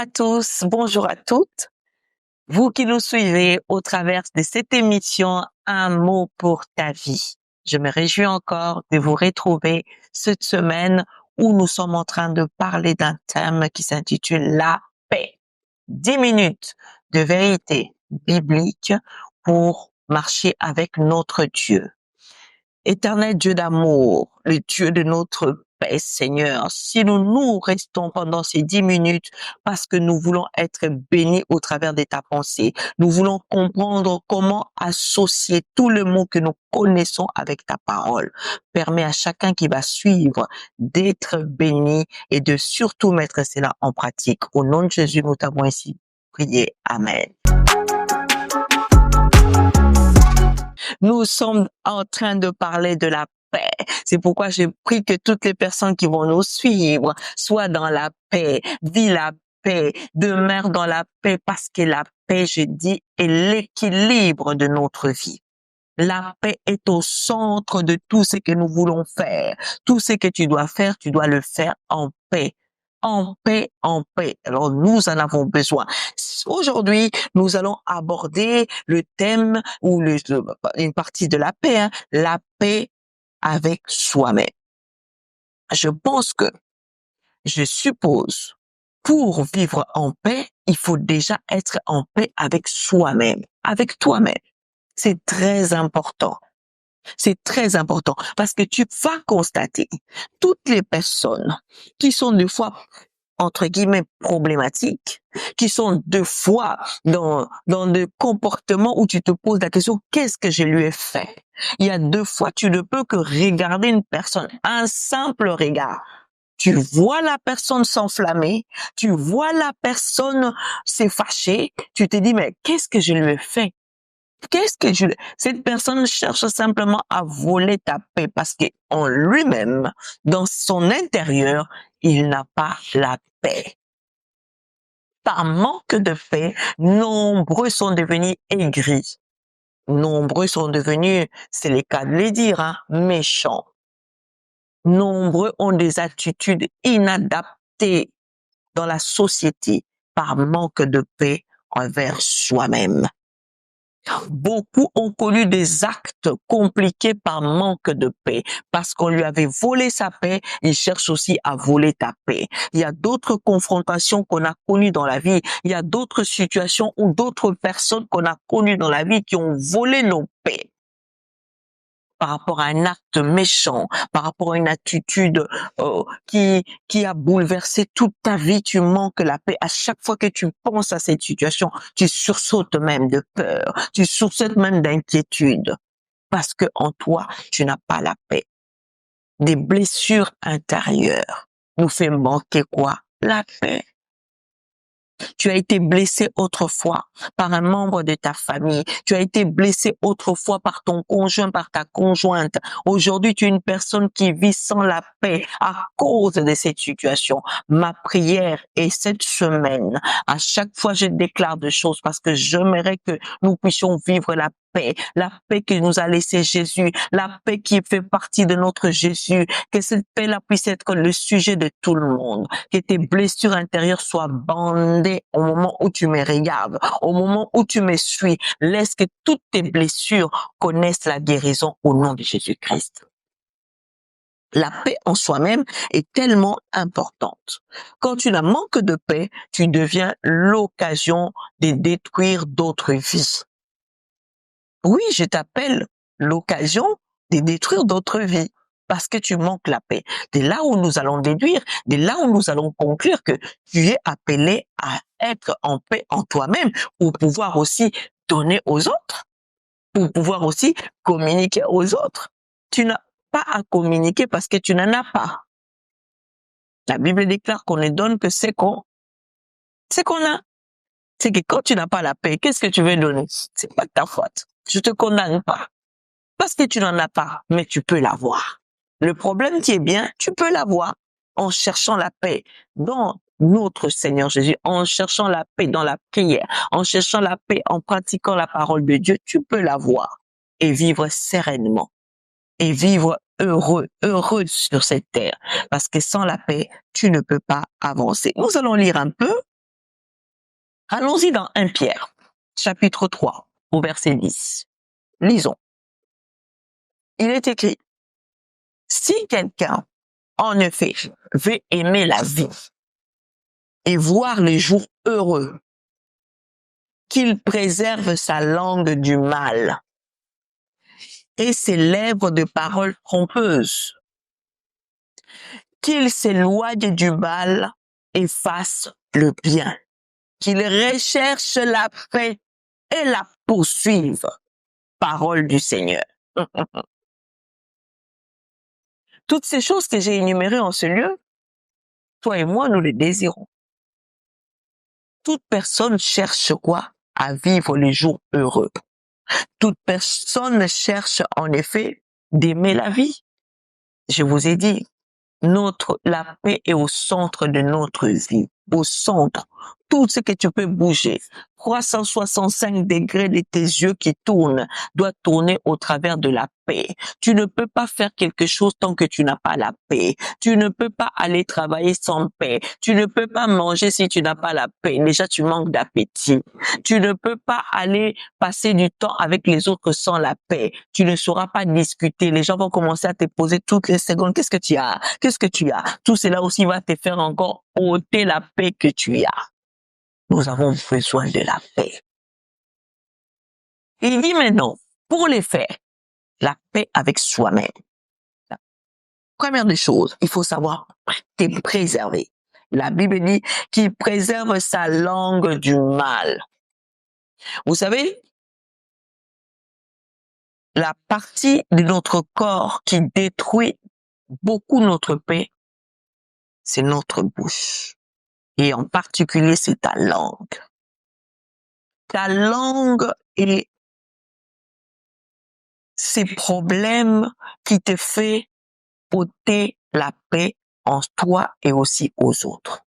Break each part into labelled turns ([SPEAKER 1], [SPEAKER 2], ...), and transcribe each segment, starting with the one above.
[SPEAKER 1] à tous, bonjour à toutes. Vous qui nous suivez au travers de cette émission Un mot pour ta vie. Je me réjouis encore de vous retrouver cette semaine où nous sommes en train de parler d'un thème qui s'intitule la paix. 10 minutes de vérité biblique pour marcher avec notre Dieu. Éternel Dieu d'amour, le Dieu de notre paix, Seigneur, si nous restons pendant ces 10 minutes parce que nous voulons être bénis au travers de ta pensée, nous voulons comprendre comment associer tout le mot que nous connaissons avec ta parole. Permets à chacun qui va suivre d'être béni et de surtout mettre cela en pratique. Au nom de Jésus, nous t'avons ainsi prié. Amen. Nous sommes en train de parler de la paix. C'est pourquoi j'ai pris que toutes les personnes qui vont nous suivre soient dans la paix, vis la paix, demeure dans la paix parce que la paix, je dis, est l'équilibre de notre vie. La paix est au centre de tout ce que nous voulons faire. Tout ce que tu dois faire, tu dois le faire en paix. En paix, en paix. Alors, nous en avons besoin. Aujourd'hui, nous allons aborder le thème ou une partie de la paix, la paix avec soi-même. Je suppose, pour vivre en paix, il faut déjà être en paix avec soi-même, avec toi-même. C'est très important. C'est très important parce que tu vas constater toutes les personnes qui sont des fois entre guillemets problématiques, qui sont deux fois dans des comportements où tu te poses la question qu'est-ce que je lui ai fait? Il y a deux fois tu ne peux que regarder une personne, un simple regard. Tu vois la personne s'enflammer, tu vois la personne s'effacher, tu te dis mais qu'est-ce que je lui ai fait? Cette personne cherche simplement à voler ta paix parce qu'en lui-même, dans son intérieur, il n'a pas la paix. Par manque de paix, nombreux sont devenus aigris. Nombreux sont devenus, c'est le cas de le dire, méchants. Nombreux ont des attitudes inadaptées dans la société par manque de paix envers soi-même. Beaucoup ont connu des actes compliqués par manque de paix. Parce qu'on lui avait volé sa paix, il cherche aussi à voler ta paix. Il y a d'autres confrontations qu'on a connues dans la vie. Il y a d'autres situations ou d'autres personnes qu'on a connues dans la vie qui ont volé nos paix. Par rapport à un acte méchant, par rapport à une attitude qui a bouleversé toute ta vie, tu manques la paix. À chaque fois que tu penses à cette situation, tu sursautes même de peur, tu sursautes même d'inquiétude, parce que en toi, tu n'as pas la paix. Des blessures intérieures nous fait manquer quoi? La paix. Tu as été blessé autrefois par un membre de ta famille. Tu as été blessé autrefois par ton conjoint, par ta conjointe. Aujourd'hui, tu es une personne qui vit sans la paix à cause de cette situation. Ma prière est cette semaine. À chaque fois, je déclare des choses parce que j'aimerais que nous puissions vivre la paix que nous a laissé Jésus, la paix qui fait partie de notre Jésus, que cette paix-là puisse être le sujet de tout le monde, que tes blessures intérieures soient bandées au moment où tu me regardes, au moment où tu me suis. Laisse que toutes tes blessures connaissent la guérison au nom de Jésus-Christ. La paix en soi-même est tellement importante. Quand tu la manques de paix, tu deviens l'occasion de détruire d'autres vies. Oui, je t'appelle l'occasion de détruire d'autres vies parce que tu manques la paix. C'est là où nous allons déduire, c'est là où nous allons conclure que tu es appelé à être en paix en toi-même pour pouvoir aussi donner aux autres, pour pouvoir aussi communiquer aux autres. Tu n'as pas à communiquer parce que tu n'en as pas. La Bible déclare qu'on ne donne que ce qu'on a. C'est que quand tu n'as pas la paix, qu'est-ce que tu veux donner? C'est pas de ta faute. Je te condamne pas. Parce que tu n'en as pas, mais tu peux l'avoir. Le problème qui est bien, tu peux l'avoir en cherchant la paix dans notre Seigneur Jésus, en cherchant la paix dans la prière, en cherchant la paix en pratiquant la parole de Dieu, tu peux l'avoir et vivre sereinement et vivre heureux sur cette terre. Parce que sans la paix, tu ne peux pas avancer. Nous allons lire un peu Allons-y dans 1 Pierre, chapitre 3, au verset 10. Lisons. Il est écrit, si quelqu'un, en effet, veut aimer la vie et voir les jours heureux, qu'il préserve sa langue du mal et ses lèvres de paroles trompeuses, qu'il s'éloigne du mal et fasse le bien, qu'il recherche la paix et la poursuive. Parole du Seigneur. Toutes ces choses que j'ai énumérées en ce lieu, toi et moi, nous les désirons. Toute personne cherche quoi? À vivre les jours heureux. Toute personne cherche en effet d'aimer la vie. Je vous ai dit, la paix est au centre de notre vie. Au centre. Tout ce que tu peux bouger. 365 degrés de tes yeux qui tournent doit tourner au travers de la paix. Tu ne peux pas faire quelque chose tant que tu n'as pas la paix. Tu ne peux pas aller travailler sans paix. Tu ne peux pas manger si tu n'as pas la paix. Déjà, tu manques d'appétit. Tu ne peux pas aller passer du temps avec les autres sans la paix. Tu ne sauras pas discuter. Les gens vont commencer à te poser toutes les secondes. Qu'est-ce que tu as? Qu'est-ce que tu as? Tout cela aussi va te faire encore ôter la paix que tu as. Nous avons besoin de la paix. Il dit maintenant, pour les faire, la paix avec soi-même. Première des choses, il faut savoir te préserver. La Bible dit qu'il préserve sa langue du mal. Vous savez, la partie de notre corps qui détruit beaucoup notre paix, c'est notre bouche. Et en particulier, c'est ta langue. Ta langue et ces problèmes qui te fait ôter la paix en toi et aussi aux autres.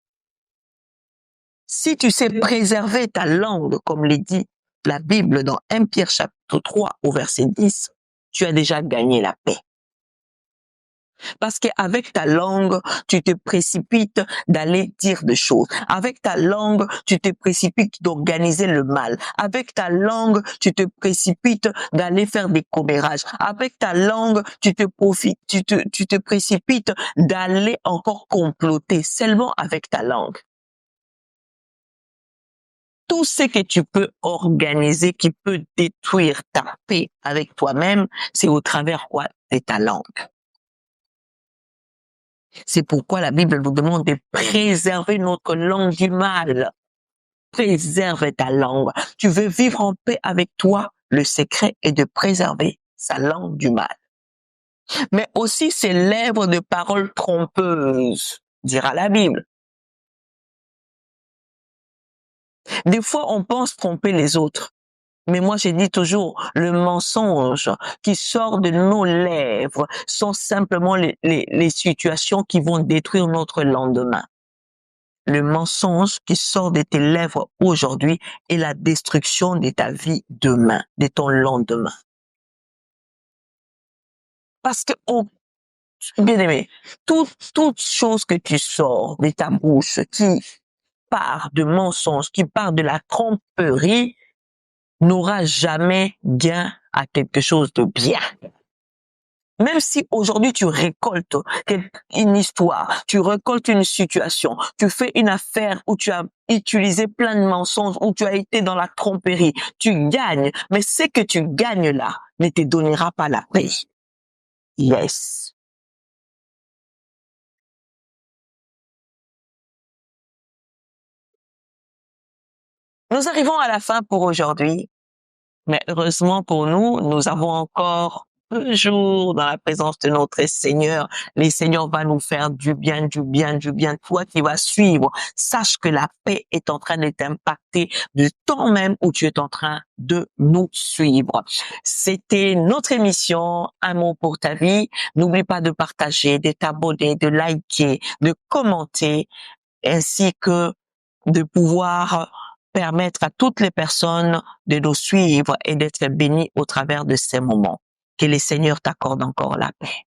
[SPEAKER 1] Si tu sais préserver ta langue, comme le dit la Bible dans 1 Pierre chapitre 3 au verset 10, tu as déjà gagné la paix. Parce qu'avec ta langue, tu te précipites d'aller dire des choses. Avec ta langue, tu te précipites d'organiser le mal. Avec ta langue, tu te précipites d'aller faire des commérages. Avec ta langue, tu te précipites d'aller encore comploter seulement avec ta langue. Tout ce que tu peux organiser qui peut détruire ta paix avec toi-même, c'est au travers quoi? De ta langue. C'est pourquoi la Bible nous demande de préserver notre langue du mal. Préserve ta langue. Tu veux vivre en paix avec toi? Le secret est de préserver sa langue du mal. Mais aussi ses lèvres de paroles trompeuses, dira la Bible. Des fois, on pense tromper les autres. Mais moi, je dis toujours, le mensonge qui sort de nos lèvres sont simplement les situations qui vont détruire notre lendemain. Le mensonge qui sort de tes lèvres aujourd'hui est la destruction de ta vie demain, de ton lendemain. Parce que, bien aimé, toute chose que tu sors de ta bouche qui part de mensonge, qui part de la tromperie, n'aura jamais gain à quelque chose de bien. Même si aujourd'hui tu récoltes une histoire, tu récoltes une situation, tu fais une affaire où tu as utilisé plein de mensonges, où tu as été dans la tromperie, tu gagnes, mais ce que tu gagnes là ne te donnera pas la paix. Yes. Nous arrivons à la fin pour aujourd'hui. Mais heureusement pour nous, nous avons encore 2 jours dans la présence de notre Seigneur. Le Seigneur va nous faire du bien, du bien, du bien. Toi qui vas suivre, sache que la paix est en train de t'impacter du temps même où tu es en train de nous suivre. C'était notre émission Amour pour ta vie. N'oublie pas de partager, de t'abonner, de liker, de commenter, ainsi que de pouvoir permettre à toutes les personnes de nous suivre et d'être bénies au travers de ces moments. Que le Seigneur t'accorde encore la paix.